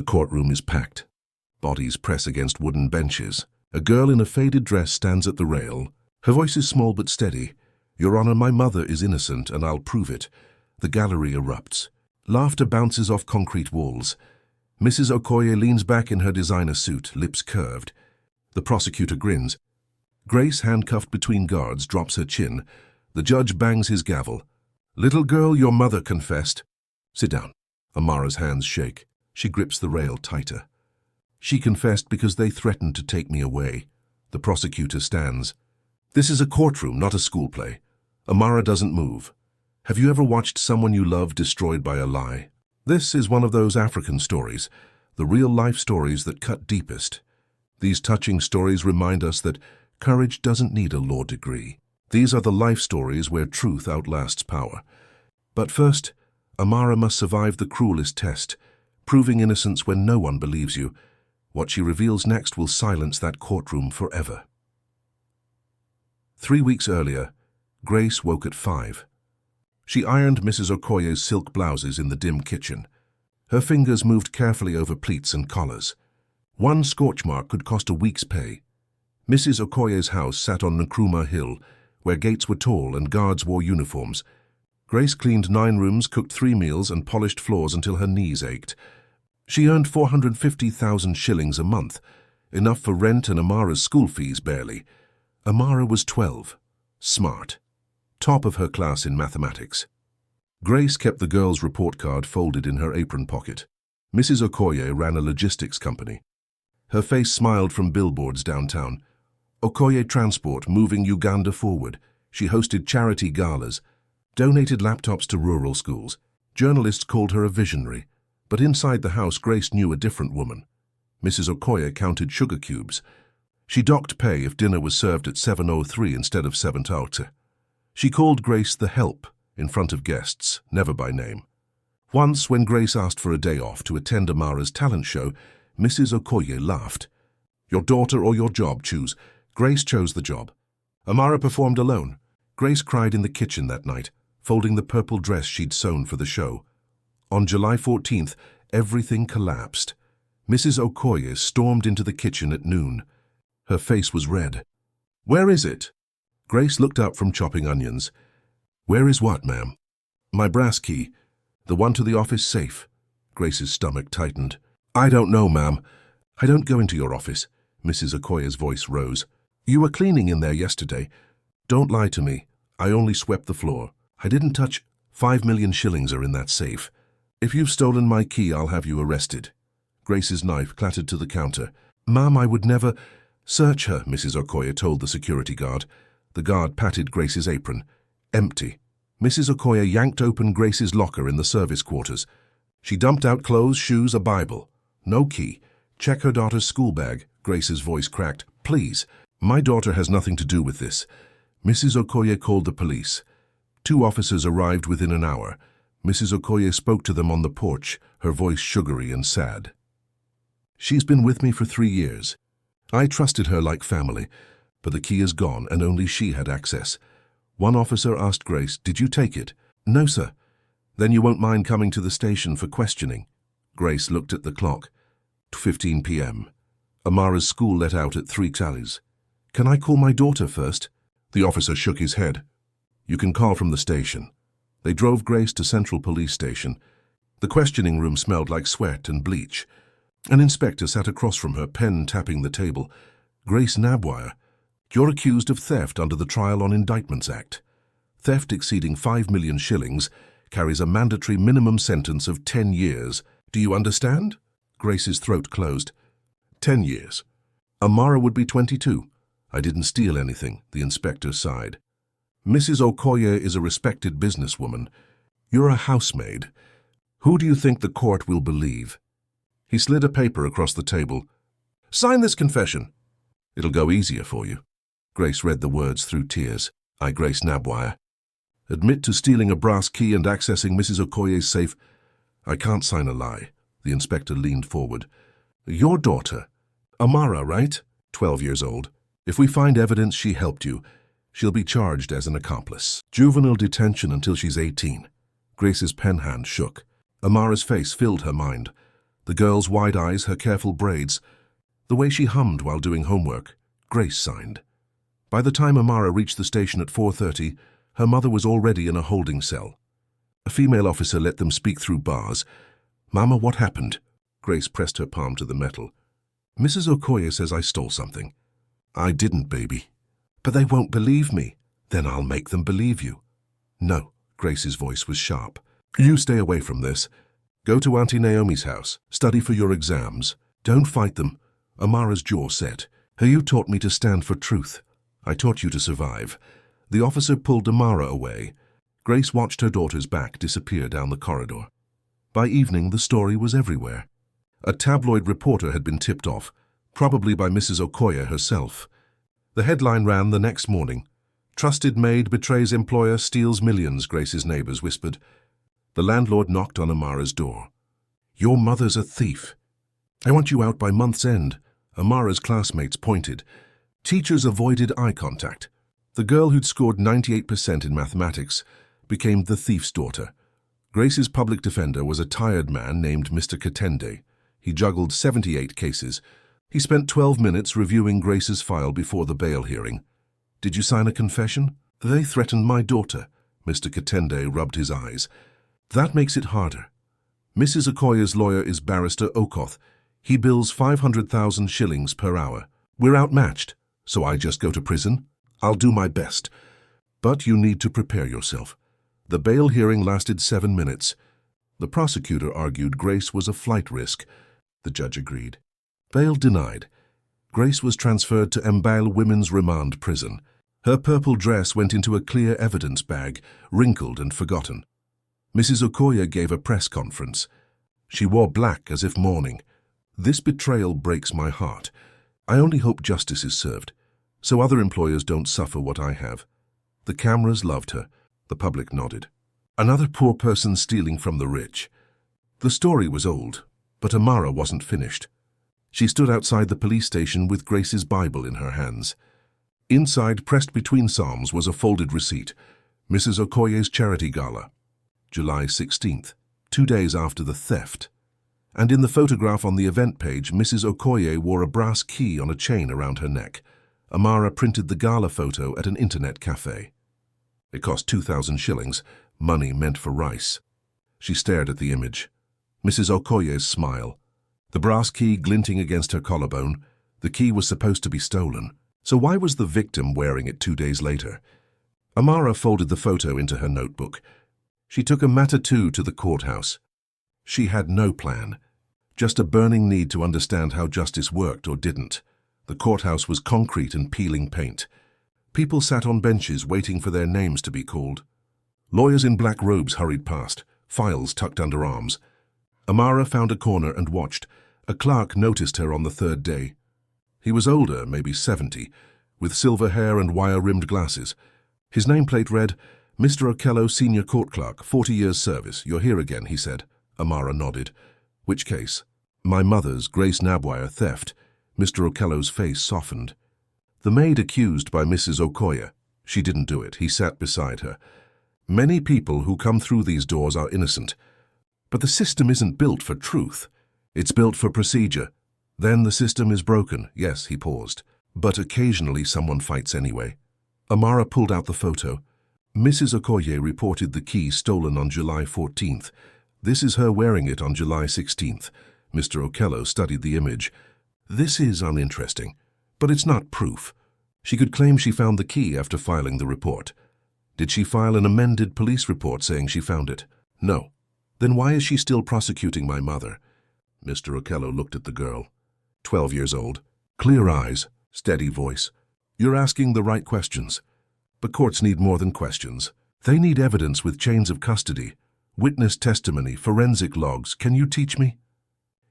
The courtroom is packed. Bodies press against wooden benches. A girl in a faded dress stands at the rail. Her voice is small but steady. "Your Honor, my mother is innocent, and I'll prove it." The gallery erupts. Laughter bounces off concrete walls. Mrs. Okoye leans back in her designer suit, lips curved. The prosecutor grins. Grace, handcuffed between guards, drops her chin. The judge bangs his gavel. "Little girl, your mother confessed." "Sit down." Amara's hands shake. She grips the rail tighter. "She confessed because they threatened to take me away." The prosecutor stands. "This is a courtroom, not a school play." Amara doesn't move. "Have you ever watched someone you love destroyed by a lie? This is one of those African stories, the real-life stories that cut deepest. These touching stories remind us that courage doesn't need a law degree. These are the life stories where truth outlasts power. But first, Amara must survive the cruelest test, proving innocence when no one believes you. What she reveals next will silence that courtroom forever. 3 weeks earlier, Grace woke at 5. She ironed Mrs. Okoye's silk blouses in the dim kitchen. Her fingers moved carefully over pleats and collars. One scorch mark could cost a week's pay. Mrs. Okoye's house sat on Nkrumah Hill, where gates were tall and guards wore uniforms. Grace cleaned 9 rooms, cooked 3 meals, and polished floors until her knees ached. She earned 450,000 shillings a month, enough for rent and Amara's school fees barely. Amara was 12, smart, top of her class in mathematics. Grace kept the girl's report card folded in her apron pocket. Mrs. Okoye ran a logistics company. Her face smiled from billboards downtown. Okoye Transport, moving Uganda forward. She hosted charity galas, donated laptops to rural schools. Journalists called her a visionary. But inside the house, Grace knew a different woman. Mrs. Okoye counted sugar cubes. She docked pay if dinner was served at 7:03 instead of 7:30. She called Grace the help in front of guests, never by name. Once, when Grace asked for a day off to attend Amara's talent show, Mrs. Okoye laughed. "Your daughter or your job, choose." Grace chose the job. Amara performed alone. Grace cried in the kitchen that night, folding the purple dress she'd sewn for the show. On July 14th, everything collapsed. Mrs. Okoye stormed into the kitchen at noon. Her face was red. "Where is it?" Grace looked up from chopping onions. "Where is what, ma'am?" "My brass key. The one to the office safe." Grace's stomach tightened. "I don't know, ma'am. I don't go into your office." Mrs. Okoye's voice rose. "You were cleaning in there yesterday. Don't lie to me. I only swept the floor. I didn't touch 5 million shillings are in that safe. If you've stolen my key, I'll have you arrested." Grace's knife clattered to the counter. "Ma'am, I would never—" "Search her," Mrs. Okoye told the security guard. The guard patted Grace's apron. Empty. Mrs. Okoye yanked open Grace's locker in the service quarters. She dumped out clothes, shoes, a Bible. No key. "Check her daughter's school bag." Grace's voice cracked. "Please. My daughter has nothing to do with this." Mrs. Okoye called the police. 2 officers arrived within an hour. Mrs. Okoye spoke to them on the porch, her voice sugary and sad. "She's been with me for 3 years. I trusted her like family, but the key is gone and only she had access." One officer asked Grace, "Did you take it?" "No, sir." "Then you won't mind coming to the station for questioning." Grace looked at the clock. 2:15 p.m. Amara's school let out at 3 tallies. "Can I call my daughter first?" The officer shook his head. "You can call from the station." They drove Grace to Central Police Station. The questioning room smelled like sweat and bleach. An inspector sat across from her, pen tapping the table. "Grace Nabwire, you're accused of theft under the Trial on Indictments Act. Theft exceeding 5 million shillings carries a mandatory minimum sentence of 10 years. Do you understand?" Grace's throat closed. 10 years. Amara would be 22. "I didn't steal anything," the inspector sighed. "Mrs. Okoye is a respected businesswoman. You're a housemaid. Who do you think the court will believe?" He slid a paper across the table. "Sign this confession." "It'll go easier for you." Grace read the words through tears. "I, Grace Nabwire, admit to stealing a brass key and accessing Mrs. Okoye's safe." "I can't sign a lie." The inspector leaned forward. "Your daughter, Amara, right? 12 years old. If we find evidence she helped you, she'll be charged as an accomplice. Juvenile detention until she's 18. Grace's pen hand shook. Amara's face filled her mind. The girl's wide eyes, her careful braids, the way she hummed while doing homework. Grace signed. By the time Amara reached the station at 4:30, her mother was already in a holding cell. A female officer let them speak through bars. "Mama, what happened?" Grace pressed her palm to the metal. "Mrs. Okoye says I stole something." "I didn't, baby." "But they won't believe me." "Then I'll make them believe you." "No." Grace's voice was sharp. "You stay away from this. Go to Auntie Naomi's house. Study for your exams. Don't fight them." Amara's jaw set. "You taught me to stand for truth. I taught you to survive." The officer pulled Amara away. Grace watched her daughter's back disappear down the corridor. By evening, the story was everywhere. A tabloid reporter had been tipped off, probably by Mrs. Okoye herself. The headline ran the next morning. "Trusted maid betrays employer, steals millions," Grace's neighbors whispered. The landlord knocked on Amara's door. "Your mother's a thief. I want you out by month's end." Amara's classmates pointed. Teachers avoided eye contact. The girl who'd scored 98% in mathematics became the thief's daughter. Grace's public defender was a tired man named Mr. Katende. He juggled 78 cases. He spent 12 minutes reviewing Grace's file before the bail hearing. "Did you sign a confession?" "They threatened my daughter." Mr. Katende rubbed his eyes. "That makes it harder. Mrs. Okoye's lawyer is Barrister Okoth. He bills 500,000 shillings per hour. We're outmatched, so I just go to prison? I'll do my best. But you need to prepare yourself." The bail hearing lasted 7 minutes. The prosecutor argued Grace was a flight risk. The judge agreed. Bail denied. Grace was transferred to Mbale Women's Remand Prison. Her purple dress went into a clear evidence bag, wrinkled and forgotten. Mrs. Okoye gave a press conference. She wore black as if mourning. "This betrayal breaks my heart. I only hope justice is served, so other employers don't suffer what I have." The cameras loved her. The public nodded. Another poor person stealing from the rich. The story was old, but Amara wasn't finished. She stood outside the police station with Grace's Bible in her hands. Inside, pressed between psalms, was a folded receipt. Mrs. Okoye's charity gala, July 16th, 2 days after the theft. And in the photograph on the event page, Mrs. Okoye wore a brass key on a chain around her neck. Amara printed the gala photo at an internet cafe. It cost 2,000 shillings, money meant for rice. She stared at the image. Mrs. Okoye's smile. The brass key glinting against her collarbone. The key was supposed to be stolen. So why was the victim wearing it 2 days later? Amara folded the photo into her notebook. She took a matatu to the courthouse. She had no plan, just a burning need to understand how justice worked or didn't. The courthouse was concrete and peeling paint. People sat on benches waiting for their names to be called. Lawyers in black robes hurried past, files tucked under arms. Amara found a corner and watched. A clerk noticed her on the 3rd day. He was older, maybe 70, with silver hair and wire-rimmed glasses. His nameplate read, "Mr. Okello, Senior Court Clerk, 40 years service. You're here again," he said. Amara nodded. "Which case?" "My mother's, Grace Nabwire, theft." Mr. Okello's face softened. "The maid accused by Mrs. Okoye. She didn't do it." He sat beside her. "Many people who come through these doors are innocent. But the system isn't built for truth. It's built for procedure. Then the system is broken." "Yes," he paused. "But occasionally someone fights anyway." Amara pulled out the photo. Mrs. Okoye reported the key stolen on July 14th. This is her wearing it on July 16th. Mr. Okello studied the image. "This is uninteresting, but it's not proof." She could claim she found the key after filing the report. Did she file an amended police report saying she found it? No. Then why is she still prosecuting my mother? Mr. Okello looked at the girl. 12 years old. Clear eyes, steady voice. "You're asking the right questions. But courts need more than questions. They need evidence with chains of custody, witness testimony, forensic logs. Can you teach me?"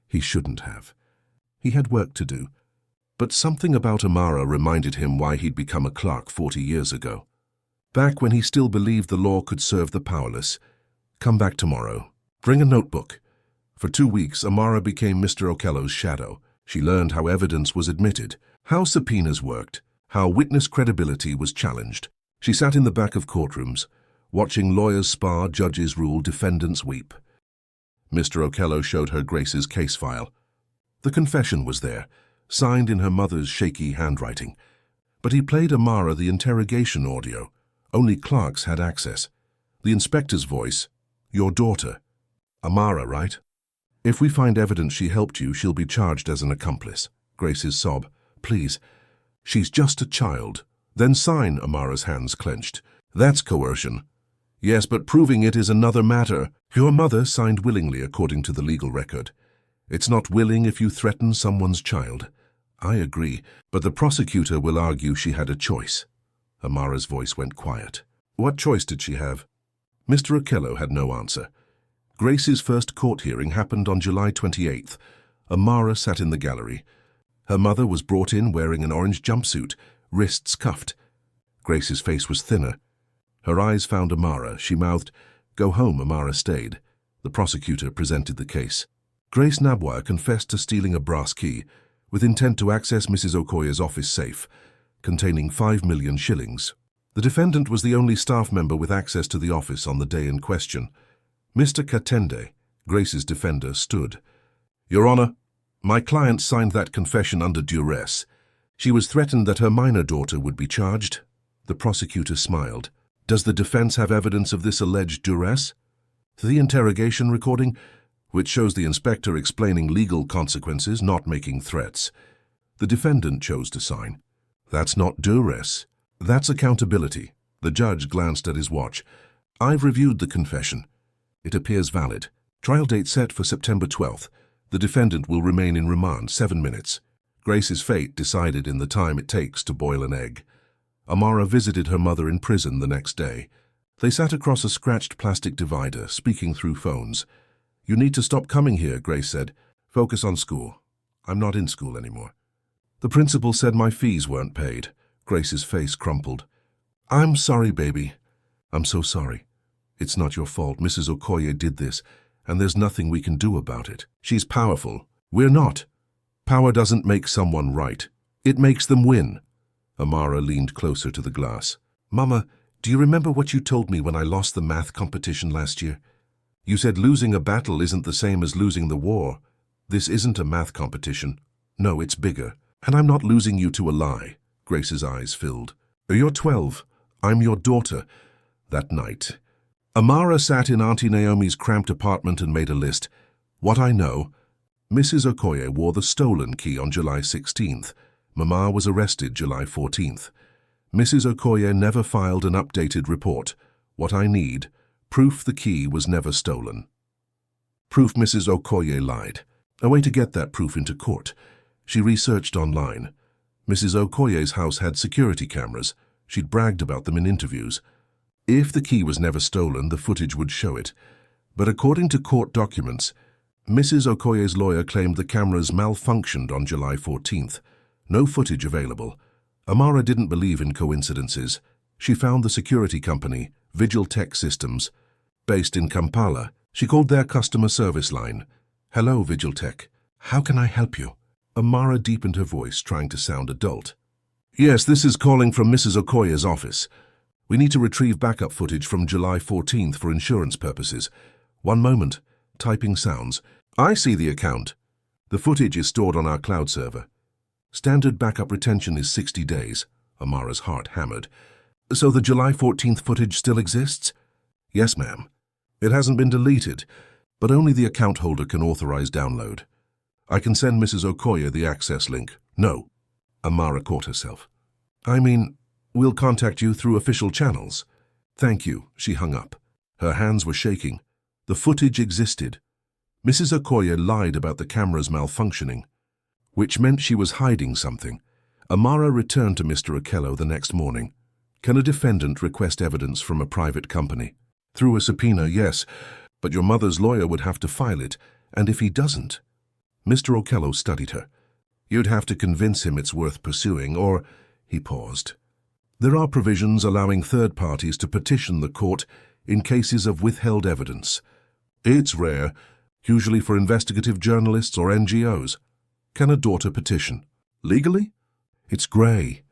He shouldn't have. He had work to do. But something about Amara reminded him why he'd become a clerk 40 years ago. Back when he still believed the law could serve the powerless. "Come back tomorrow. Bring a notebook." For 2 weeks, Amara became Mr. Okello's shadow. She learned how evidence was admitted, how subpoenas worked, how witness credibility was challenged. She sat in the back of courtrooms, watching lawyers spar, judges rule, defendants weep. Mr. Okello showed her Grace's case file. The confession was there, signed in her mother's shaky handwriting. But he played Amara the interrogation audio. Only clerks had access. The inspector's voice, "Your daughter. Amara, right? If we find evidence she helped you, she'll be charged as an accomplice." Grace's sob, "Please. She's just a child." "Then sign," Amara's hands clenched. "That's coercion." "Yes, but proving it is another matter." "Your mother signed willingly according to the legal record. It's not willing if you threaten someone's child." "I agree, but the prosecutor will argue she had a choice." Amara's voice went quiet. "What choice did she have?" Mr. Okello had no answer. Grace's first court hearing happened on July 28th. Amara sat in the gallery. Her mother was brought in wearing an orange jumpsuit, wrists cuffed. Grace's face was thinner. Her eyes found Amara. She mouthed, "Go home." Amara stayed. The prosecutor presented the case. Grace Nabwa confessed to stealing a brass key with intent to access Mrs. Okoye's office safe, containing 5 million shillings. The defendant was the only staff member with access to the office on the day in question. Mr. Katende, Grace's defender, stood. "Your Honor, my client signed that confession under duress. She was threatened that her minor daughter would be charged." The prosecutor smiled. "Does the defense have evidence of this alleged duress?" "The interrogation recording, which shows the inspector explaining legal consequences, not making threats." The defendant chose to sign. "That's not duress. That's accountability." The judge glanced at his watch. "I've reviewed the confession. It appears valid. Trial date set for September 12th. The defendant will remain in remand 7 minutes. Grace's fate decided in the time it takes to boil an egg." Amara visited her mother in prison the next day. They sat across a scratched plastic divider, speaking through phones. "You need to stop coming here," Grace said. "Focus on school." "I'm not in school anymore." "The principal said my fees weren't paid." Grace's face crumpled. "I'm sorry, baby." "I'm so sorry. It's not your fault. Mrs. Okoye did this, and there's nothing we can do about it. She's powerful. We're not. Power doesn't make someone right. It makes them win." Amara leaned closer to the glass. "Mama, do you remember what you told me when I lost the math competition last year? You said losing a battle isn't the same as losing the war. This isn't a math competition. No, it's bigger. And I'm not losing you to a lie." Grace's eyes filled. "You're 12. I'm your daughter." That night, Amara sat in Auntie Naomi's cramped apartment and made a list. "What I know: Mrs. Okoye wore the stolen key on July 16th. Mama was arrested July 14th. Mrs. Okoye never filed an updated report. What I need: proof the key was never stolen. Proof Mrs. Okoye lied. A way to get that proof into court." She researched online. Mrs. Okoye's house had security cameras. She'd bragged about them in interviews. If the key was never stolen, the footage would show it. But according to court documents, Mrs. Okoye's lawyer claimed the cameras malfunctioned on July 14th. No footage available. Amara didn't believe in coincidences. She found the security company, Vigil Tech Systems, based in Kampala. She called their customer service line. "Hello, Vigil Tech. How can I help you?" Amara deepened her voice, trying to sound adult. "Yes, this is calling from Mrs. Okoye's office. We need to retrieve backup footage from July 14th for insurance purposes. One moment." Typing sounds. "I see the account. The footage is stored on our cloud server. Standard backup retention is 60 days. Amara's heart hammered. "So the July 14th footage still exists?" "Yes, ma'am. It hasn't been deleted, but only the account holder can authorize download. I can send Mrs. Okoye the access link." "No." Amara caught herself. "I mean, we'll contact you through official channels." "Thank you." She hung up. Her hands were shaking. The footage existed. Mrs. Okoye lied about the cameras malfunctioning, which meant she was hiding something. Amara returned to Mr. Okello the next morning. "Can a defendant request evidence from a private company?" "Through a subpoena, yes, but your mother's lawyer would have to file it, and if he doesn't..." Mr. Okello studied her. "You'd have to convince him it's worth pursuing, or..." He paused. "There are provisions allowing third parties to petition the court in cases of withheld evidence. It's rare, usually for investigative journalists or NGOs. Can a daughter petition? Legally? It's grey.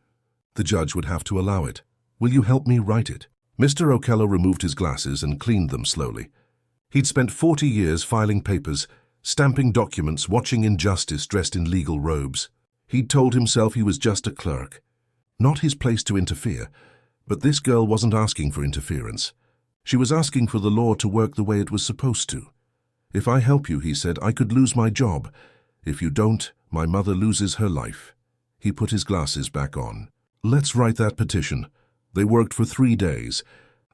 The judge would have to allow it. Will you help me write it?" Mr. Okello removed his glasses and cleaned them slowly. He'd spent 40 years filing papers, stamping documents, watching injustice dressed in legal robes. He'd told himself he was just a clerk. Not his place to interfere, but this girl wasn't asking for interference. She was asking for the law to work the way it was supposed to. "If I help you," he said, "I could lose my job. If you don't, my mother loses her life." He put his glasses back on. "Let's write that petition." They worked for 3 days.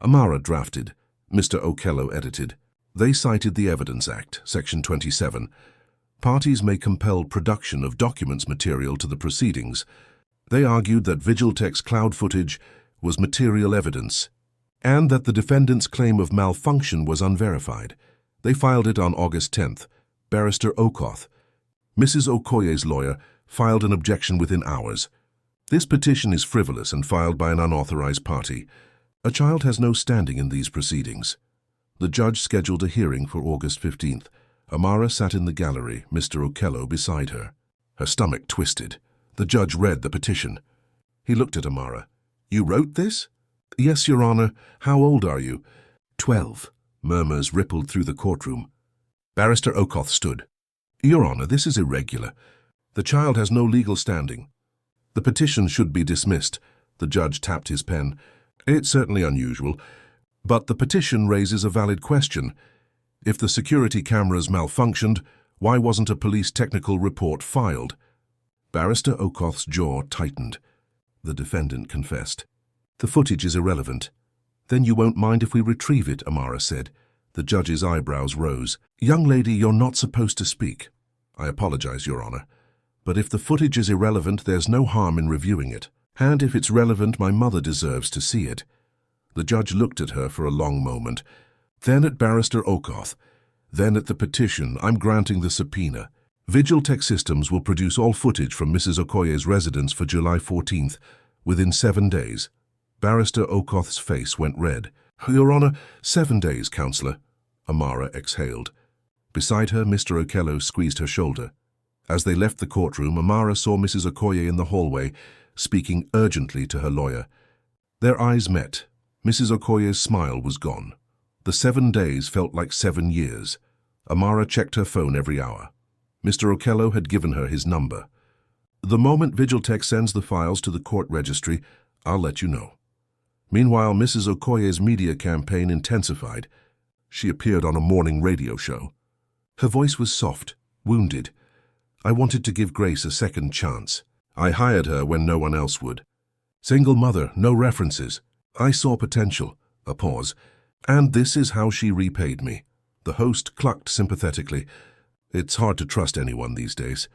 Amara drafted. Mr. Okello edited. They cited the Evidence Act, Section 27. Parties may compel production of documents material to the proceedings. They argued that Vigiltech's cloud footage was material evidence, and that the defendant's claim of malfunction was unverified. They filed it on August 10th. Barrister Okoth, Mrs. Okoye's lawyer, filed an objection within hours. "This petition is frivolous and filed by an unauthorized party. A child has no standing in these proceedings." The judge scheduled a hearing for August 15th. Amara sat in the gallery, Mr. Okello beside her. Her stomach twisted. The judge read the petition. He looked at Amara. "You wrote this?" "Yes, Your Honor. How old are you?" 12. Murmurs rippled through the courtroom. Barrister Okoth stood. "Your Honor, this is irregular. The child has no legal standing. The petition should be dismissed." The judge tapped his pen. "It's certainly unusual, but the petition raises a valid question. If the security cameras malfunctioned, why wasn't a police technical report filed?" Barrister Okoth's jaw tightened. The defendant confessed. "The footage is irrelevant." "Then you won't mind if we retrieve it," Amara said. The judge's eyebrows rose. "Young lady, you're not supposed to speak." "I apologize, Your Honor. But if the footage is irrelevant, there's no harm in reviewing it. And if it's relevant, my mother deserves to see it." The judge looked at her for a long moment, then at Barrister Okoth, then at the petition. "I'm granting the subpoena. Vigiltech Systems will produce all footage from Mrs. Okoye's residence for July 14th, within 7 days. Barrister Okoth's face went red. "Your Honor, 7 days, Counselor." Amara exhaled. Beside her, Mr. Okello squeezed her shoulder. As they left the courtroom, Amara saw Mrs. Okoye in the hallway, speaking urgently to her lawyer. Their eyes met. Mrs. Okoye's smile was gone. The 7 days felt like 7 years. Amara checked her phone every hour. Mr. Okello had given her his number. "The moment Vigiltech sends the files to the court registry, I'll let you know." Meanwhile, Mrs. Okoye's media campaign intensified. She appeared on a morning radio show. Her voice was soft, wounded. "I wanted to give Grace a second chance. I hired her when no one else would. Single mother, no references. I saw potential." A pause. "And this is how she repaid me." The host clucked sympathetically. "It's hard to trust anyone these days.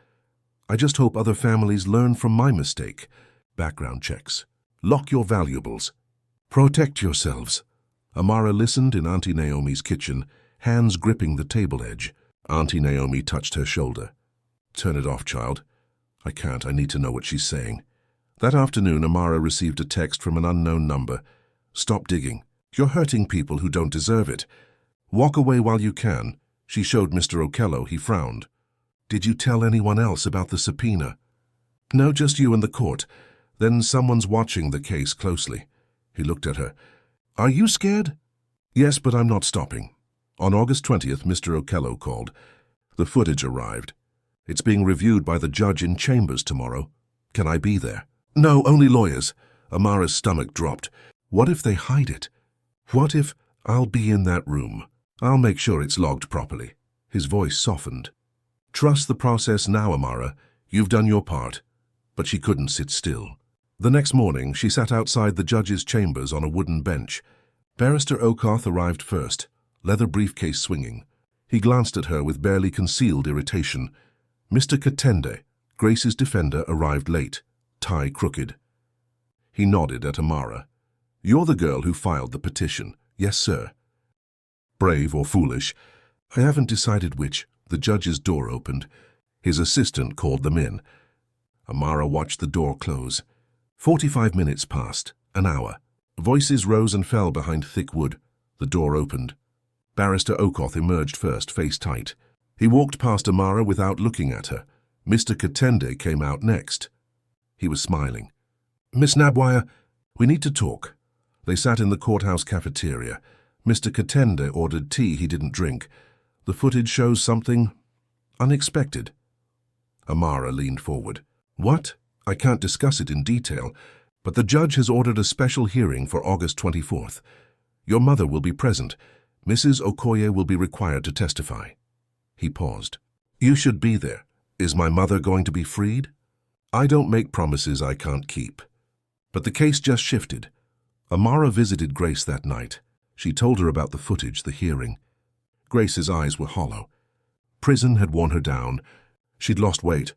I just hope other families learn from my mistake." Background checks. "Lock your valuables. Protect yourselves." Amara listened in Auntie Naomi's kitchen, hands gripping the table edge. Auntie Naomi touched her shoulder. "Turn it off, child." "I can't. I need to know what she's saying." That afternoon, Amara received a text from an unknown number. "Stop digging. You're hurting people who don't deserve it. Walk away while you can." She showed Mr. Okello. He frowned. "Did you tell anyone else about the subpoena?" "No, just you and the court. Then someone's watching the case closely." He looked at her. "Are you scared?" "Yes, but I'm not stopping." On August 20th, Mr. Okello called. The footage arrived. "It's being reviewed by the judge in chambers tomorrow. Can I be there?" "No, only lawyers." Amara's stomach dropped. What if they hide it? What if I'll be in that room? I'll make sure it's logged properly. His voice softened. "Trust the process now, Amara. You've done your part." But she couldn't sit still. The next morning, she sat outside the judge's chambers on a wooden bench. Barrister Okoth arrived first, leather briefcase swinging. He glanced at her with barely concealed irritation. Mr. Katende, Grace's defender, arrived late, tie crooked. He nodded at Amara. "You're the girl who filed the petition." "Yes, sir." "Brave or foolish?" "I haven't decided which." The judge's door opened. His assistant called them in. Amara watched the door close. 45 minutes passed, an hour. Voices rose and fell behind thick wood. The door opened. Barrister Okoth emerged first, face tight. He walked past Amara without looking at her. Mr. Katende came out next. He was smiling. "Miss Nabwire, we need to talk." They sat in the courthouse cafeteria. Mr. Katende ordered tea he didn't drink. The footage shows something unexpected. Amara leaned forward. What? I can't discuss it in detail, but the judge has ordered a special hearing for August 24th. Your mother will be present. Mrs. Okoye will be required to testify. He paused. You should be there. Is my mother going to be freed? I don't make promises I can't keep. But the case just shifted. Amara visited Grace that night. She told her about the footage, the hearing. Grace's eyes were hollow. Prison had worn her down. She'd lost weight.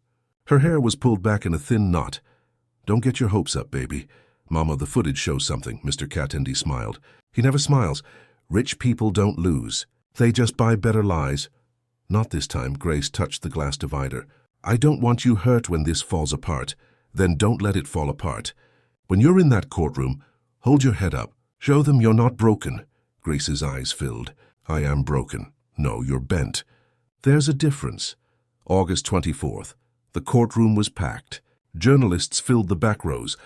Her hair was pulled back in a thin knot. Don't get your hopes up, baby. Mama, the footage shows something, Mr. Katende smiled. He never smiles. Rich people don't lose. They just buy better lies. Not this time, Grace touched the glass divider. I don't want you hurt when this falls apart. Then don't let it fall apart. When you're in that courtroom, hold your head up. Show them you're not broken. Grace's eyes filled. I am broken. No, you're bent. There's a difference. August 24th. The courtroom was packed. Journalists filled the back rows.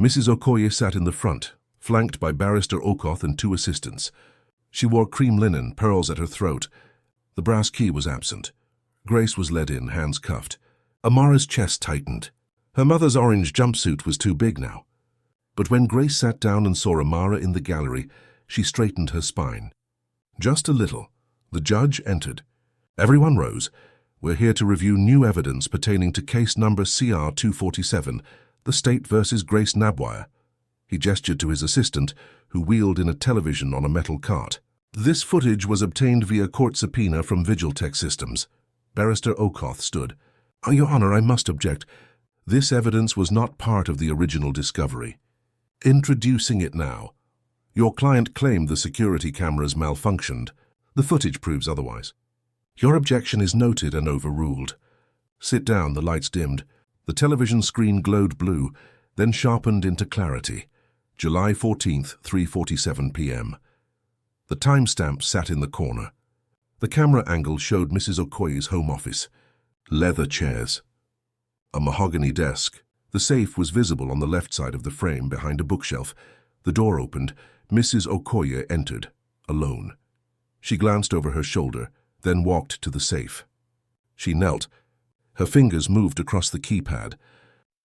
Mrs. Okoye sat in the front, flanked by Barrister Okoth and 2 assistants. She wore cream linen, pearls at her throat. The brass key was absent. Grace was led in, hands cuffed. Amara's chest tightened. Her mother's orange jumpsuit was too big now. But when Grace sat down and saw Amara in the gallery, she straightened her spine. Just a little. The judge entered. Everyone rose. We're here to review new evidence pertaining to case number CR 247, the State versus Grace Nabwire. He gestured to his assistant, who wheeled in a television on a metal cart. This footage was obtained via court subpoena from Vigiltech Systems. Barrister Okoth stood. Your Honor, I must object. This evidence was not part of the original discovery. Introducing it now. Your client claimed the security cameras malfunctioned. The footage proves otherwise. Your objection is noted and overruled. Sit down, the lights dimmed. The television screen glowed blue, then sharpened into clarity. July 14th, 3:47 p.m. The timestamp sat in the corner. The camera angle showed Mrs. Okoye's home office. Leather chairs. A mahogany desk. The safe was visible on the left side of the frame behind a bookshelf. The door opened. Mrs. Okoye entered, alone. She glanced over her shoulder, then walked to the safe. She knelt. Her fingers moved across the keypad.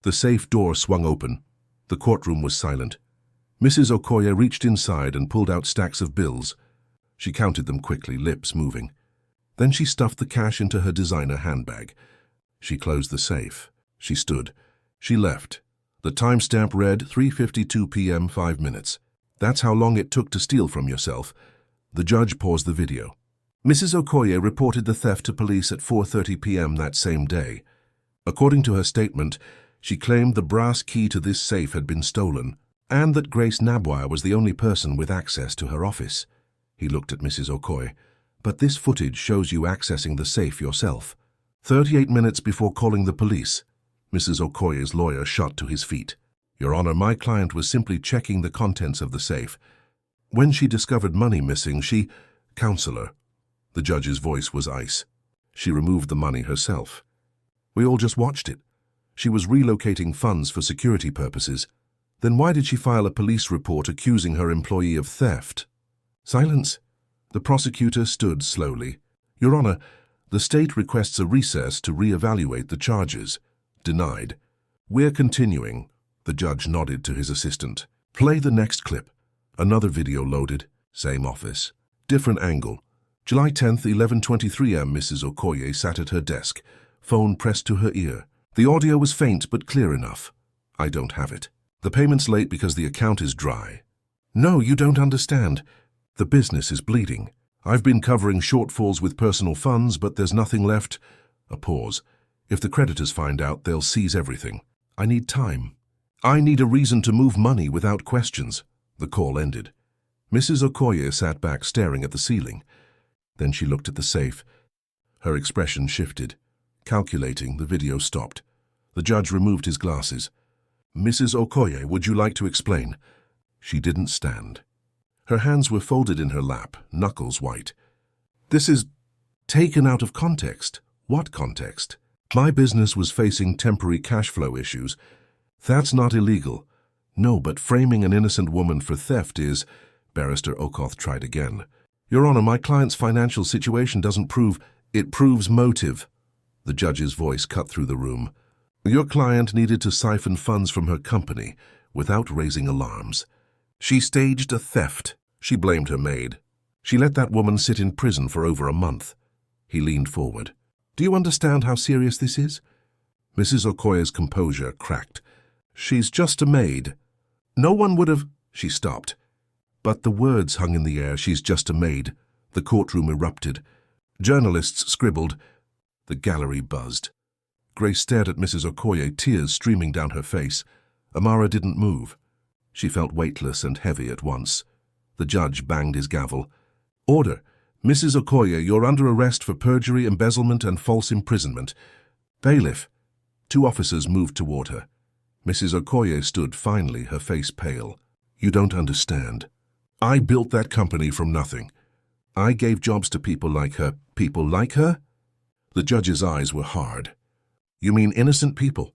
The safe door swung open. The courtroom was silent. Mrs. Okoye reached inside and pulled out stacks of bills. She counted them quickly, lips moving. Then she stuffed the cash into her designer handbag. She closed the safe. She stood. She left. The timestamp read 3:52 p.m. 5 minutes. That's how long it took to steal from yourself. The judge paused the video. Mrs. Okoye reported the theft to police at 4:30 p.m. that same day. According to her statement, she claimed the brass key to this safe had been stolen, and that Grace Nabwire was the only person with access to her office. He looked at Mrs. Okoye. But this footage shows you accessing the safe yourself. 38 minutes before calling the police. Mrs. Okoye's lawyer shot to his feet. Your Honor, my client was simply checking the contents of the safe. When she discovered money missing, she... Counselor. The judge's voice was ice. She removed the money herself. We all just watched it. She was relocating funds for security purposes. Then why did she file a police report accusing her employee of theft? Silence. The prosecutor stood slowly. Your Honor, the state requests a recess to re-evaluate the charges. Denied. We're continuing. The judge nodded to his assistant. Play the next clip. Another video loaded. Same office. Different angle. July 10th, 11:23 am. Mrs. Okoye sat at her desk, phone pressed to her ear. The audio was faint but clear enough. I don't have it. The payment's late because the account is dry. No, you don't understand. The business is bleeding. I've been covering shortfalls with personal funds, but there's nothing left. A pause. If the creditors find out, they'll seize everything. I need time. I need a reason to move money without questions. The call ended. Mrs. Okoye sat back staring at the ceiling. Then she looked at the safe. Her expression shifted. Calculating, the video stopped. The judge removed his glasses. Mrs. Okoye, would you like to explain? She didn't stand. Her hands were folded in her lap, knuckles white. This is taken out of context. What context? My business was facing temporary cash flow issues. That's not illegal. No, but framing an innocent woman for theft is. Barrister Okoth tried again. Your Honor, my client's financial situation doesn't prove... It proves motive. The judge's voice cut through the room. Your client needed to siphon funds from her company without raising alarms. She staged a theft. She blamed her maid. She let that woman sit in prison for over a month. He leaned forward. Do you understand how serious this is? Mrs. Okoye's composure cracked. She's just a maid. No one would have... She stopped. But the words hung in the air. She's just a maid. The courtroom erupted. Journalists scribbled. The gallery buzzed. Grace stared at Mrs. Okoye, tears streaming down her face. Amara didn't move. She felt weightless and heavy at once. The judge banged his gavel. Order! Mrs. Okoye, you're under arrest for perjury, embezzlement, and false imprisonment. Bailiff! 2 officers moved toward her. Mrs. Okoye stood finally, her face pale. You don't understand. I built that company from nothing. I gave jobs to people like her. People like her? The judge's eyes were hard. You mean innocent people?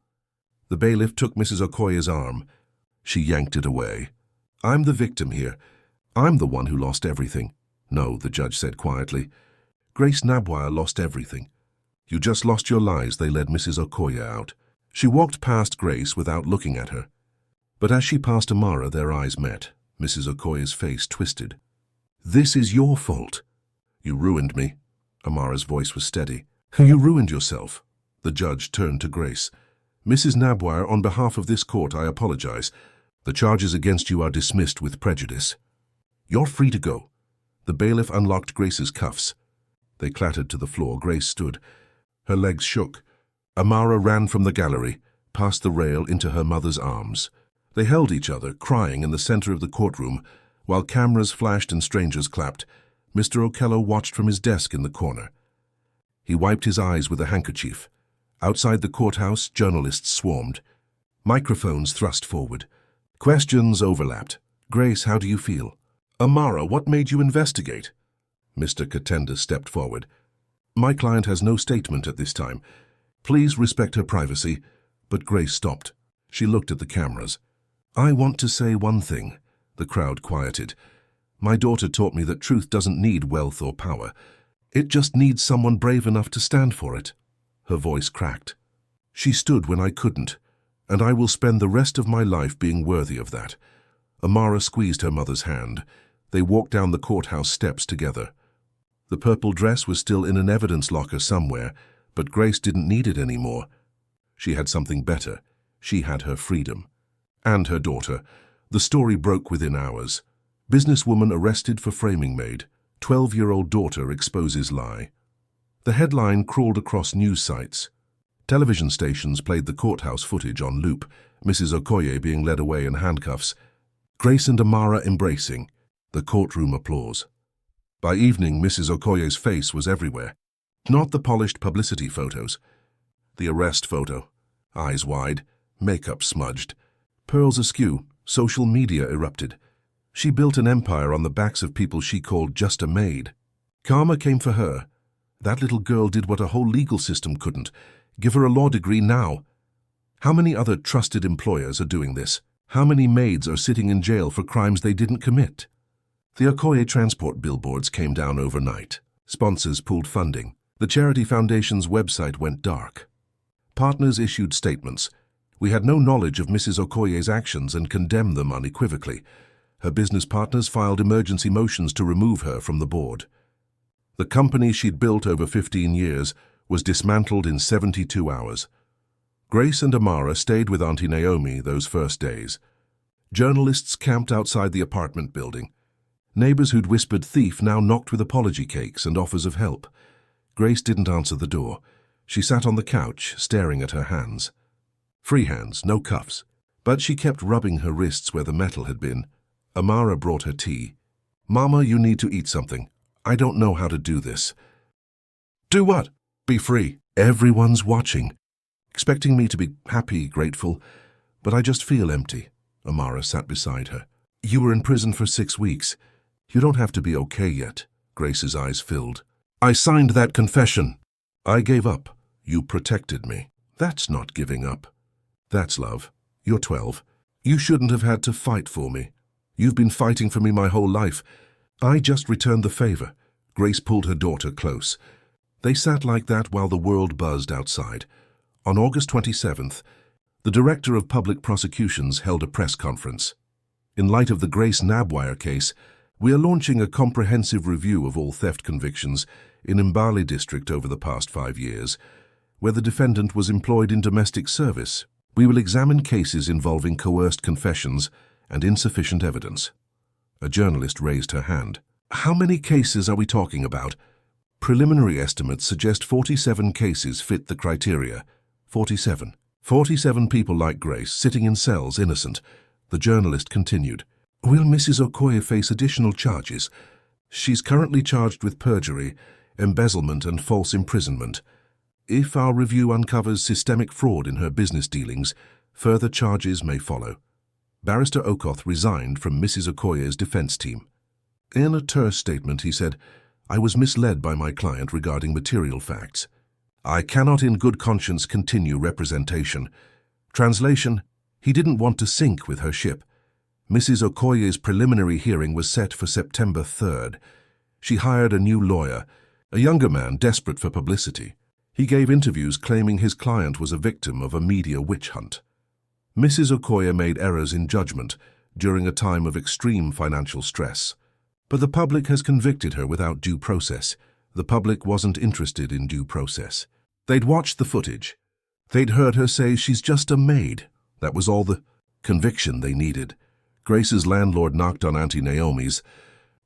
The bailiff took Mrs. Okoye's arm. She yanked it away. I'm the victim here. I'm the one who lost everything. No, the judge said quietly. Grace Nabwire lost everything. You just lost your lies. They led Mrs. Okoye out. She walked past Grace without looking at her. But as she passed Amara, their eyes met. Mrs. Okoye's face twisted. This is your fault. You ruined me. Amara's voice was steady. You ruined yourself. The judge turned to Grace. Mrs. Nabwire, on behalf of this court, I apologize. The charges against you are dismissed with prejudice. You're free to go. The bailiff unlocked Grace's cuffs. They clattered to the floor. Grace stood. Her legs shook. Amara ran from the gallery, past the rail into her mother's arms. They held each other, crying in the center of the courtroom, while cameras flashed and strangers clapped. Mr. Okello watched from his desk in the corner. He wiped his eyes with a handkerchief. Outside the courthouse, journalists swarmed. Microphones thrust forward. Questions overlapped. Grace, how do you feel? Amara, what made you investigate? Mr. Katenda stepped forward. My client has no statement at this time. Please respect her privacy. But Grace stopped. She looked at the cameras. I want to say one thing. The crowd quieted. My daughter taught me that truth doesn't need wealth or power. It just needs someone brave enough to stand for it. Her voice cracked. She stood when I couldn't, and I will spend the rest of my life being worthy of that. Amara squeezed her mother's hand. They walked down the courthouse steps together. The purple dress was still in an evidence locker somewhere, but Grace didn't need it anymore. She had something better. She had her freedom. And her daughter. The story broke within hours. Businesswoman arrested for framing maid. 12-year-old daughter exposes lie. The headline crawled across news sites. Television stations played the courthouse footage on loop, Mrs. Okoye being led away in handcuffs. Grace and Amara embracing. The courtroom applause. By evening, Mrs. Okoye's face was everywhere. Not the polished publicity photos. The arrest photo. Eyes wide, makeup smudged. Pearls askew, social media erupted. She built an empire on the backs of people she called just a maid. Karma came for her. That little girl did what a whole legal system couldn't. Give her a law degree now. How many other trusted employers are doing this? How many maids are sitting in jail for crimes they didn't commit? The Okoye transport billboards came down overnight. Sponsors pulled funding. The charity foundation's website went dark. Partners issued statements. We had no knowledge of Mrs. Okoye's actions and condemned them unequivocally. Her business partners filed emergency motions to remove her from the board. The company she'd built over 15 years was dismantled in 72 hours. Grace and Amara stayed with Auntie Naomi those first days. Journalists camped outside the apartment building. Neighbors who'd whispered thief now knocked with apology cakes and offers of help. Grace didn't answer the door. She sat on the couch, staring at her hands. Free hands, no cuffs. But she kept rubbing her wrists where the metal had been. Amara brought her tea. Mama, you need to eat something. I don't know how to do this. Do what? Be free. Everyone's watching. Expecting me to be happy, grateful. But I just feel empty. Amara sat beside her. You were in prison for 6 weeks. You don't have to be okay yet. Grace's eyes filled. I signed that confession. I gave up. You protected me. That's not giving up. That's love. You're 12. You shouldn't have had to fight for me. You've been fighting for me my whole life. I just returned the favor." Grace pulled her daughter close. They sat like that while the world buzzed outside. On August 27th, the Director of Public Prosecutions held a press conference. "In light of the Grace Nabwire case, we are launching a comprehensive review of all theft convictions in Mbale district over the past 5 years, where the defendant was employed in domestic service. We will examine cases involving coerced confessions and insufficient evidence." A journalist raised her hand. "How many cases are we talking about?" "Preliminary estimates suggest 47 cases fit the criteria." 47. 47 people like Grace, sitting in cells, innocent. The journalist continued. "Will Mrs. Okoye face additional charges? She's currently charged with perjury, embezzlement and false imprisonment. If our review uncovers systemic fraud in her business dealings, further charges may follow." Barrister Okoth resigned from Mrs. Okoye's defense team. In a terse statement, he said, "I was misled by my client regarding material facts. I cannot in good conscience continue representation." Translation: he didn't want to sink with her ship. Mrs. Okoye's preliminary hearing was set for September 3rd. She hired a new lawyer, a younger man desperate for publicity. He gave interviews claiming his client was a victim of a media witch hunt. Mrs. Okoye made errors in judgment during a time of extreme financial stress. But the public has convicted her without due process. The public wasn't interested in due process. They'd watched the footage. They'd heard her say she's just a maid. That was all the conviction they needed. Grace's landlord knocked on Auntie Naomi's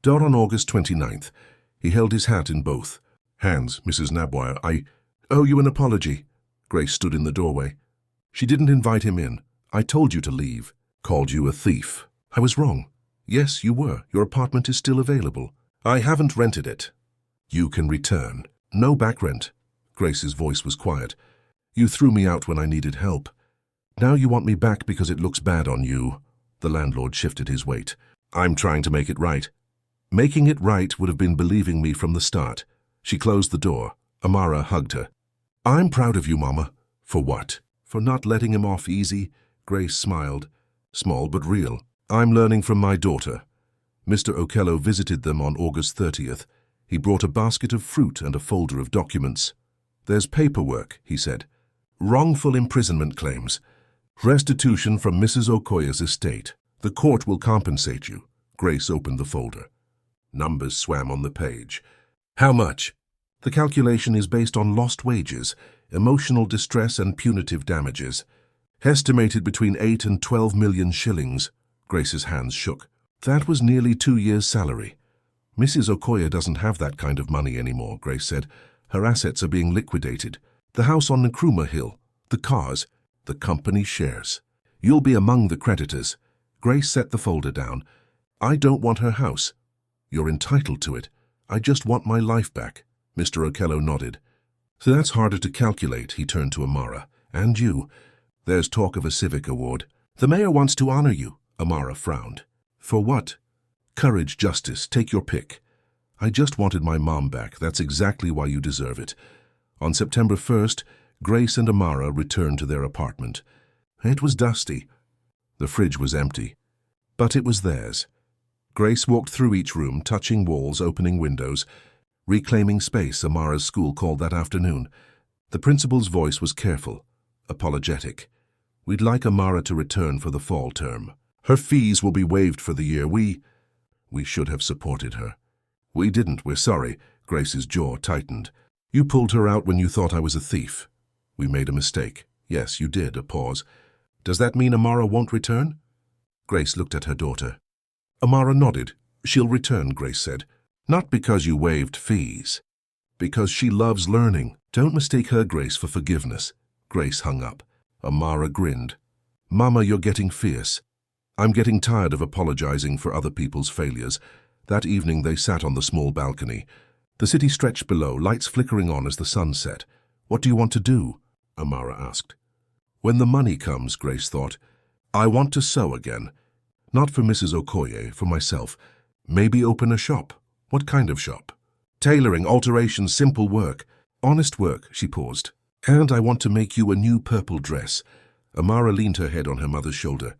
door on August 29th. He held his hat in both hands. "Mrs. Nabwire, I owe you an apology." Grace stood in the doorway. She didn't invite him in. "I told you to leave." "Called you a thief." "I was wrong." "Yes, you were. Your apartment is still available." "I haven't rented it." "You can return." "No back rent." Grace's voice was quiet. "You threw me out when I needed help. Now you want me back because it looks bad on you." The landlord shifted his weight. "I'm trying to make it right." "Making it right would have been believing me from the start." She closed the door. Amara hugged her. "I'm proud of you, Mama." "For what?" "For not letting him off easy." Grace smiled. Small but real. "I'm learning from my daughter." Mr. Okello visited them on August 30th. He brought a basket of fruit and a folder of documents. "There's paperwork," he said. "Wrongful imprisonment claims. Restitution from Mrs. Okoye's estate. The court will compensate you." Grace opened the folder. Numbers swam on the page. "How much?" "The calculation is based on lost wages, emotional distress and punitive damages. Estimated between 8 and 12 million shillings. Grace's hands shook. "That was nearly 2 years' salary." "Mrs. Okoye doesn't have that kind of money anymore," Grace said. "Her assets are being liquidated. The house on Nkrumah Hill, the cars, the company shares. You'll be among the creditors." Grace set the folder down. "I don't want her house." "You're entitled to it. I just want my life back." Mr. Okello nodded. "So that's harder to calculate," he turned to Amara. "And you. There's talk of a civic award." "The mayor wants to honor you." Amara frowned. "For what?" "Courage, justice, take your pick." "I just wanted my mom back. That's exactly why you deserve it." On September 1st, Grace and Amara returned to their apartment. It was dusty. The fridge was empty. But it was theirs. Grace walked through each room, touching walls, opening windows, reclaiming space, Amara's school called that afternoon. The principal's voice was careful, apologetic. "We'd like Amara to return for the fall term. Her fees will be waived for the year. We should have supported her." "We didn't, we're sorry." Grace's jaw tightened. "You pulled her out when you thought I was a thief." "We made a mistake." "Yes, you did." A pause. "Does that mean Amara won't return?" Grace looked at her daughter. Amara nodded. "She'll return," Grace said. "Not because you waived fees. Because she loves learning. Don't mistake her, Grace, for forgiveness." Grace hung up. Amara grinned. "Mama, you're getting fierce." "I'm getting tired of apologizing for other people's failures." That evening they sat on the small balcony. The city stretched below, lights flickering on as the sun set. "What do you want to do?" Amara asked. "When the money comes," Grace thought. "I want to sew again. Not for Mrs. Okoye, for myself. Maybe open a shop." "What kind of shop?" "Tailoring, alterations, simple work." "Honest work," she paused. "And I want to make you a new purple dress." Amara leaned her head on her mother's shoulder.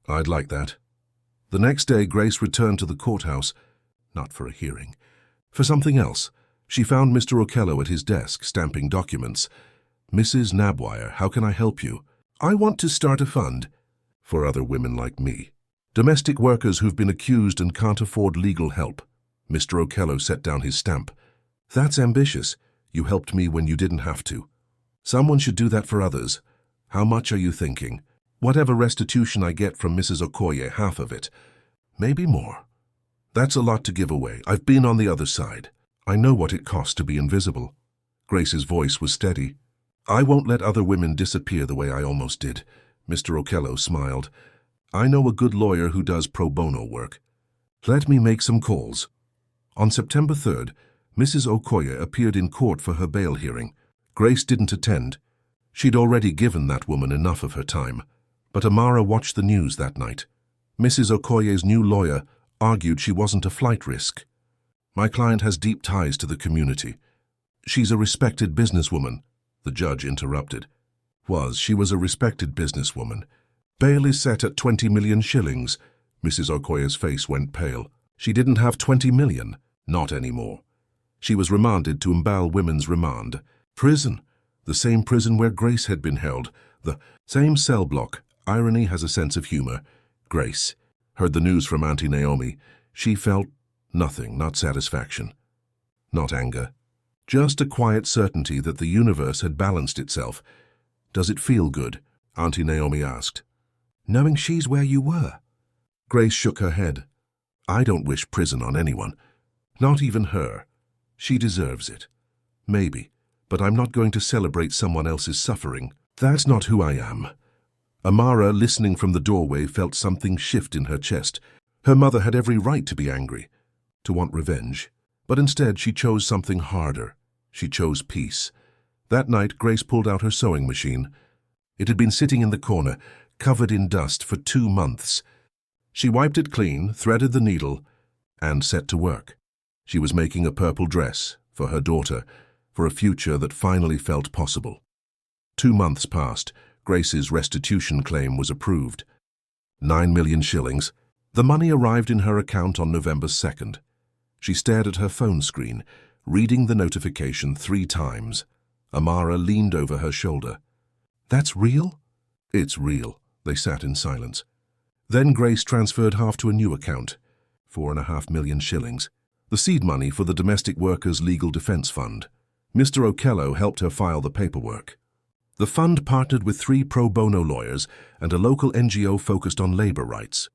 "I'd like that." The next day, Grace returned to the courthouse, not for a hearing, for something else. She found Mr. Okello at his desk, stamping documents. "Mrs. Nabwire, how can I help you?" "I want to start a fund for other women like me. Domestic workers who've been accused and can't afford legal help." Mr. Okello set down his stamp. "That's ambitious. You helped me when you didn't have to. Someone should do that for others. How much are you thinking?" "Whatever restitution I get from Mrs. Okoye, half of it. Maybe more." "That's a lot to give away. I've been on the other side. I know what it costs to be invisible." Grace's voice was steady. "I won't let other women disappear the way I almost did." Mr. Okello smiled. "I know a good lawyer who does pro bono work. Let me make some calls." On September 3rd, Mrs. Okoye appeared in court for her bail hearing. Grace didn't attend. She'd already given that woman enough of her time. But Amara watched the news that night. Mrs. Okoye's new lawyer argued she wasn't a flight risk. "My client has deep ties to the community. She's a respected businesswoman," the judge interrupted. She was a respected businesswoman. "Bail is set at 20 million shillings. Mrs. Okoye's face went pale. She didn't have 20 million. Not anymore. She was remanded to Mbal Women's Remand. Prison. The same prison where Grace had been held. The same cell block. Irony has a sense of humor. Grace heard the news from Auntie Naomi. She felt nothing, not satisfaction, not anger. Just a quiet certainty that the universe had balanced itself. "Does it feel good?" Auntie Naomi asked. "Knowing she's where you were?" Grace shook her head. "I don't wish prison on anyone. Not even her. She deserves it. Maybe. But I'm not going to celebrate someone else's suffering. That's not who I am." Amara, listening from the doorway, felt something shift in her chest. Her mother had every right to be angry, to want revenge. But instead she chose something harder. She chose peace. That night, Grace pulled out her sewing machine. It had been sitting in the corner, covered in dust, for 2 months. She wiped it clean, threaded the needle, and set to work. She was making a purple dress for her daughter, for a future that finally felt possible. 2 months passed. Grace's restitution claim was approved. 9 million shillings. The money arrived in her account on November 2nd. She stared at her phone screen, reading the notification 3 times. Amara leaned over her shoulder. "That's real?" "It's real." They sat in silence. Then Grace transferred half to a new account, 4.5 million shillings, the seed money for the Domestic Workers Legal Defense Fund. Mr. Okello helped her file the paperwork. The fund partnered with 3 pro bono lawyers and a local NGO focused on labor rights.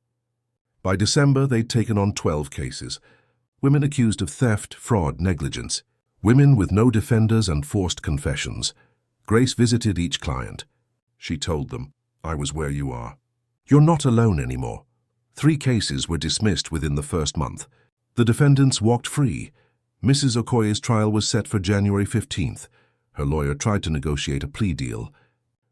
By December, they'd taken on 12 cases. Women accused of theft, fraud, negligence. Women with no defenders and forced confessions. Grace visited each client. She told them, "I was where you are. You're not alone anymore." 3 cases were dismissed within the first month. The defendants walked free. Mrs. Okoye's trial was set for January 15th. Her lawyer tried to negotiate a plea deal.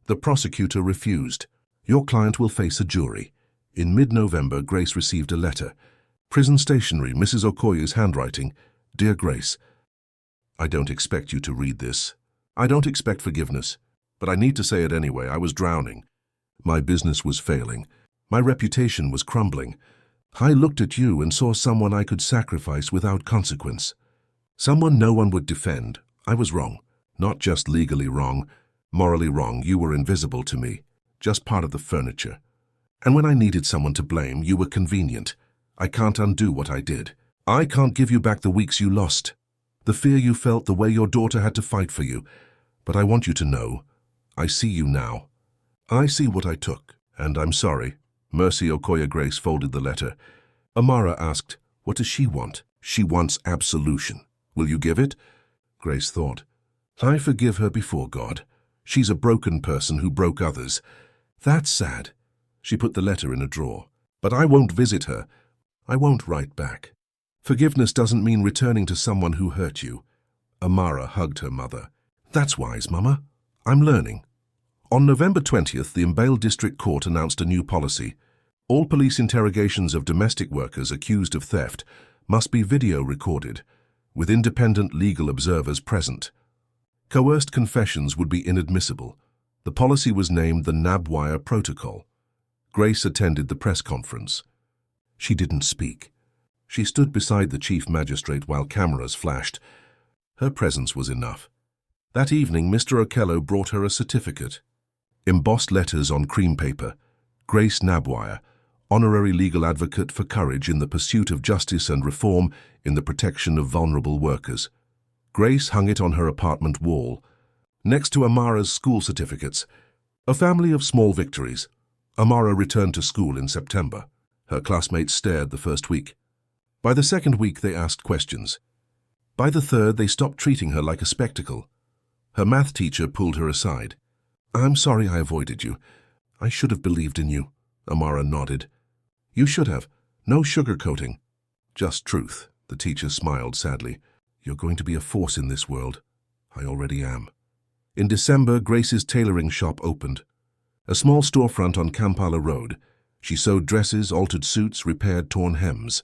The prosecutor refused. "Your client will face a jury." In mid-November, Grace received a letter. Prison stationery, Mrs. Okoye's handwriting. "Dear Grace, I don't expect you to read this. I don't expect forgiveness. But I need to say it anyway. I was drowning. My business was failing. My reputation was crumbling. I looked at you and saw someone I could sacrifice without consequence. Someone no one would defend. I was wrong. Not just legally wrong, morally wrong. You were invisible to me, just part of the furniture. And when I needed someone to blame, you were convenient. I can't undo what I did. I can't give you back the weeks you lost, the fear you felt, the way your daughter had to fight for you. But I want you to know, I see you now. I see what I took, and I'm sorry." Mercy Okoye Grace folded the letter. Amara asked, "What does she want?" "She wants absolution. Will you give it?" Grace thought, "I forgive her before God. She's a broken person who broke others. That's sad." She put the letter in a drawer. "But I won't visit her. I won't write back. Forgiveness doesn't mean returning to someone who hurt you." Amara hugged her mother. "That's wise, Mama. I'm learning." On November 20th, the Mbale District Court announced a new policy. All police interrogations of domestic workers accused of theft must be video recorded, with independent legal observers present. Coerced confessions would be inadmissible. The policy was named the Nabwire Protocol. Grace attended the press conference. She didn't speak. She stood beside the chief magistrate while cameras flashed. Her presence was enough. That evening, Mr. Okello brought her a certificate. Embossed letters on cream paper. Grace Nabwire, honorary legal advocate for courage in the pursuit of justice and reform in the protection of vulnerable workers. Grace hung it on her apartment wall, next to Amara's school certificates. A family of small victories. Amara returned to school in September. Her classmates stared the first week. By the second week, they asked questions. By the third, they stopped treating her like a spectacle. Her math teacher pulled her aside. "I'm sorry I avoided you. I should have believed in you." Amara nodded. "You should have. No sugarcoating. Just truth." The teacher smiled sadly. "You're going to be a force in this world." "I already am." In December, Grace's tailoring shop opened. A small storefront on Kampala Road. She sewed dresses, altered suits, repaired torn hems.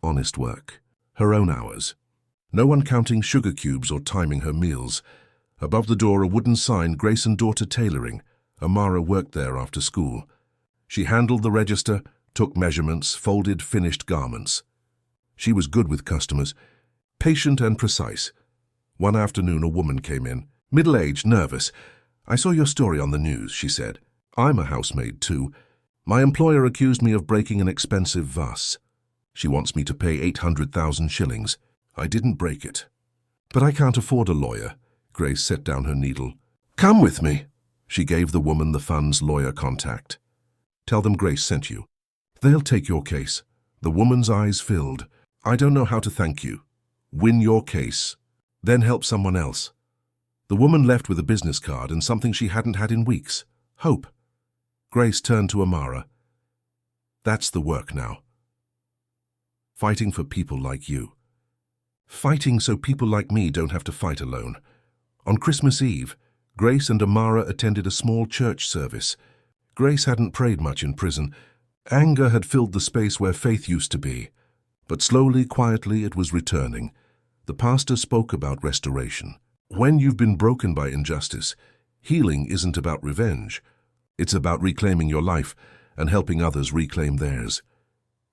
Honest work. Her own hours. No one counting sugar cubes or timing her meals. Above the door, a wooden sign, Grace and Daughter Tailoring. Amara worked there after school. She handled the register, took measurements, folded finished garments. She was good with customers, patient and precise. One afternoon, a woman came in, middle-aged, nervous. "I saw your story on the news," she said. "I'm a housemaid too. My employer accused me of breaking an expensive vase. She wants me to pay 800,000 shillings. I didn't break it. But I can't afford a lawyer." Grace set down her needle. "Come with me." She gave the woman the fund's lawyer contact. "Tell them Grace sent you. They'll take your case." The woman's eyes filled. "I don't know how to thank you. Win your case, then help someone else." The woman left with a business card and something she hadn't had in weeks. Hope. Grace turned to Amara. "That's the work now. Fighting for people like you. Fighting so people like me don't have to fight alone." On Christmas Eve, Grace and Amara attended a small church service. Grace hadn't prayed much in prison. Anger had filled the space where faith used to be. But slowly, quietly, it was returning. The pastor spoke about restoration. When you've been broken by injustice, healing isn't about revenge. It's about reclaiming your life and helping others reclaim theirs.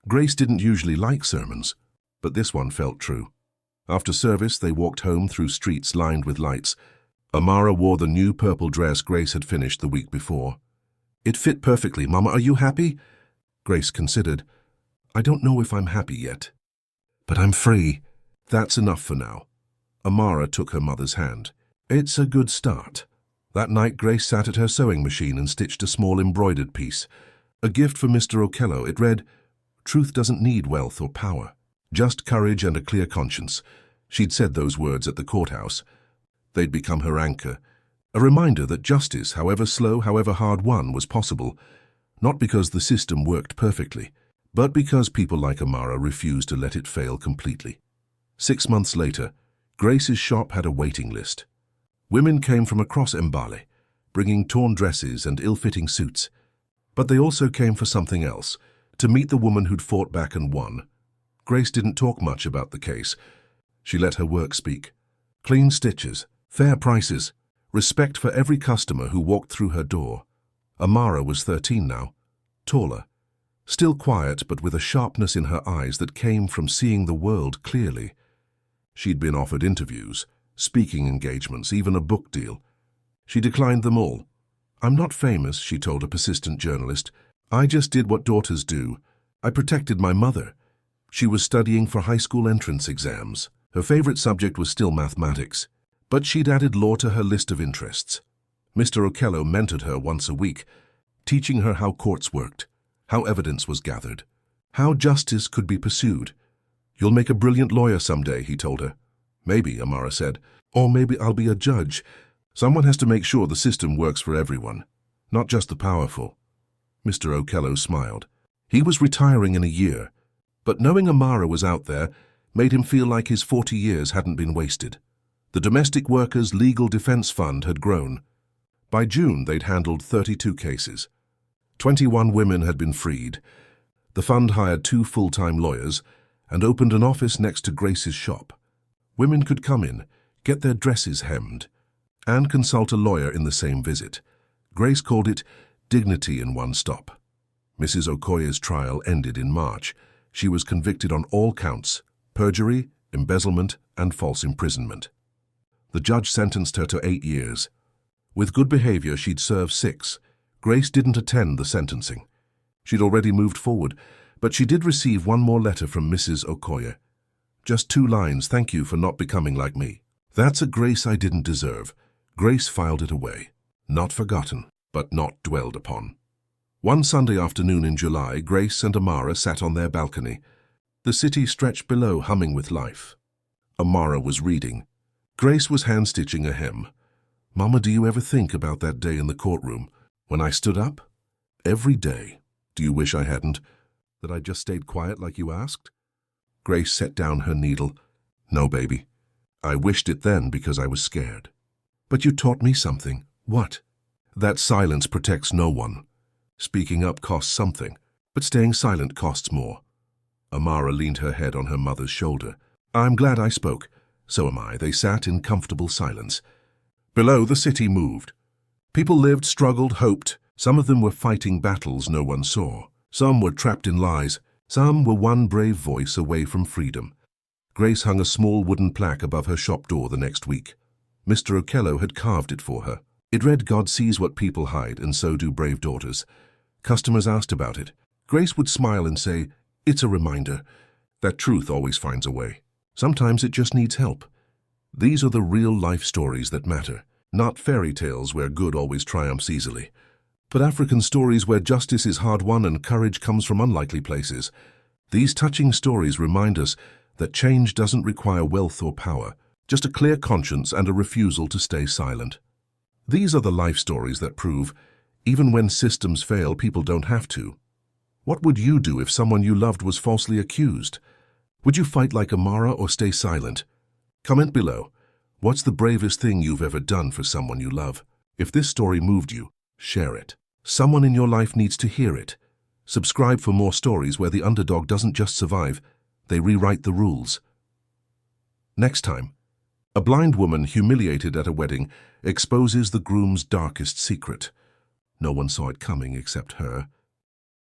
Grace didn't usually like sermons, but this one felt true. After service, they walked home through streets lined with lights. Amara wore the new purple dress Grace had finished the week before. "It fit perfectly. Mama, are you happy?" Grace considered. "I don't know if I'm happy yet. But I'm free. That's enough for now." Amara took her mother's hand. "It's a good start." That night, Grace sat at her sewing machine and stitched a small embroidered piece. A gift for Mr. Okello. It read, "Truth doesn't need wealth or power. Just courage and a clear conscience." She'd said those words at the courthouse. They'd become her anchor, a reminder that justice, however slow, however hard won, was possible, not because the system worked perfectly, but because people like Amara refused to let it fail completely. 6 months later, Grace's shop had a waiting list. Women came from across Mbale, bringing torn dresses and ill-fitting suits. But they also came for something else, to meet the woman who'd fought back and won. Grace didn't talk much about the case. She let her work speak. Clean stitches, fair prices, respect for every customer who walked through her door. Amara was 13 now, taller, still quiet but with a sharpness in her eyes that came from seeing the world clearly. She'd been offered interviews, speaking engagements, even a book deal. She declined them all. "I'm not famous," she told a persistent journalist. "I just did what daughters do. I protected my mother." She was studying for high school entrance exams. Her favorite subject was still mathematics, but she'd added law to her list of interests. Mr. Okello mentored her once a week, teaching her how courts worked, how evidence was gathered, how justice could be pursued. "You'll make a brilliant lawyer someday," he told her. "Maybe," Amara said. "Or maybe I'll be a judge. Someone has to make sure the system works for everyone, not just the powerful." Mr. Okello smiled. He was retiring in a year, but knowing Amara was out there made him feel like his 40 years hadn't been wasted. The Domestic Workers Legal Defense Fund had grown. By June, they'd handled 32 cases. 21 women had been freed. The fund hired 2 full-time lawyers and opened an office next to Grace's shop. Women could come in, get their dresses hemmed, and consult a lawyer in the same visit. Grace called it dignity in one stop. Mrs. Okoye's trial ended in March. She was convicted on all counts: perjury, embezzlement, and false imprisonment. The judge sentenced her to 8 years. With good behavior, she'd serve 6. Grace didn't attend the sentencing. She'd already moved forward, but she did receive one more letter from Mrs. Okoye. Just 2 lines: "Thank you for not becoming like me." That's a grace I didn't deserve. Grace filed it away. Not forgotten, but not dwelled upon. One Sunday afternoon in July, Grace and Amara sat on their balcony. The city stretched below, humming with life. Amara was reading. Grace was hand-stitching a hem. "Mama, do you ever think about that day in the courtroom when I stood up?" "Every day. Do you wish I hadn't? That I just stayed quiet like you asked?" Grace set down her needle. "No, baby. I wished it then because I was scared." "But you taught me something." "What?" "That silence protects no one. Speaking up costs something, but staying silent costs more." Amara leaned her head on her mother's shoulder. "I'm glad I spoke." "So am I." They sat in comfortable silence. Below, the city moved. People lived, struggled, hoped. Some of them were fighting battles no one saw. Some were trapped in lies. Some were one brave voice away from freedom. Grace hung a small wooden plaque above her shop door the next week. Mr. Okello had carved it for her. It read, "God sees what people hide, and so do brave daughters." Customers asked about it. Grace would smile and say, "It's a reminder that truth always finds a way. Sometimes it just needs help." These are the real-life stories that matter, not fairy tales where good always triumphs easily, but African stories where justice is hard-won and courage comes from unlikely places. These touching stories remind us that change doesn't require wealth or power, just a clear conscience and a refusal to stay silent. These are the life stories that prove, even when systems fail, people don't have to. What would you do if someone you loved was falsely accused? Would you fight like Amara or stay silent? Comment below. What's the bravest thing you've ever done for someone you love? If this story moved you, share it. Someone in your life needs to hear it. Subscribe for more stories where the underdog doesn't just survive, they rewrite the rules. Next time, a blind woman humiliated at a wedding exposes the groom's darkest secret. No one saw it coming except her.